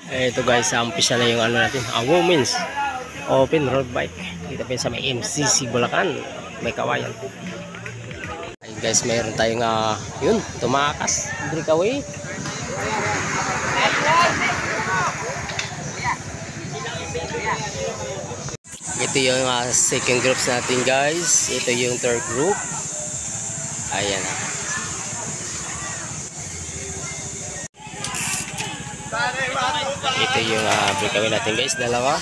Ito guys, umpisa na yung ano natin, women's open road bike. Dito pa sa may MCC Bulacan, may kawayan. Ayun guys, mayroon tayong yun, tumakas, breakaway. Ito yung second groups natin guys. Ito yung third group. Ayan na. Ito yung breakaway natin guys, dalawa.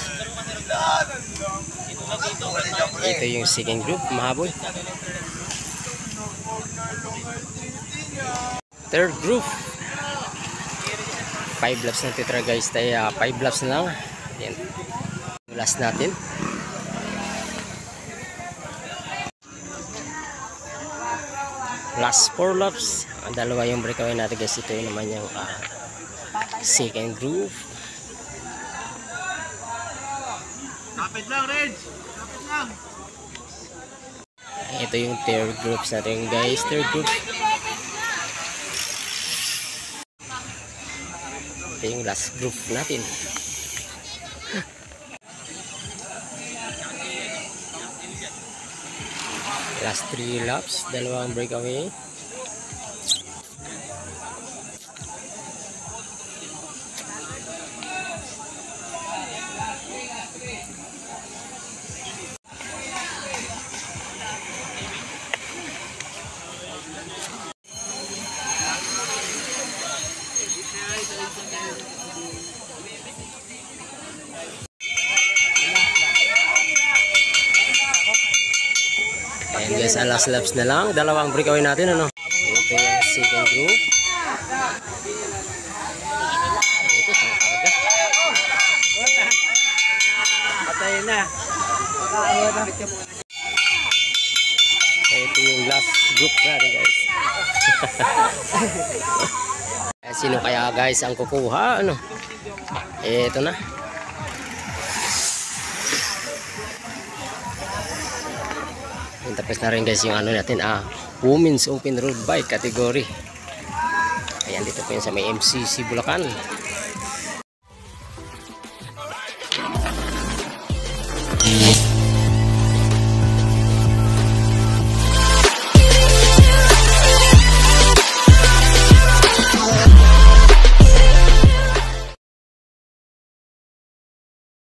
Ito yung second group, mahabol. Third group, 5 laps na titra guys. Tayo 5 laps na lang. Ayan. Last natin. Last 4 laps. Ang dalawa yung breakaway natin guys. Ito yung naman yung second group. Kapit lang, Reg. Kapit lang. Ito yung third groups natin guys. Third group. Ito yung last group natin. Last 3 laps. Dalawang breakaway. Ayan guys, last laps na lang. Dalawang breakaway natin, ano? Ito yung second group. Ito, sangkaga. Patayin na. Ito yung last group natin guys. Sino kaya guys ang kukuha, ano? Ito na. Tapos na rin guys yung ano natin, women's open road bike category. Ayan, dito po yun sa may MCC Bulacan.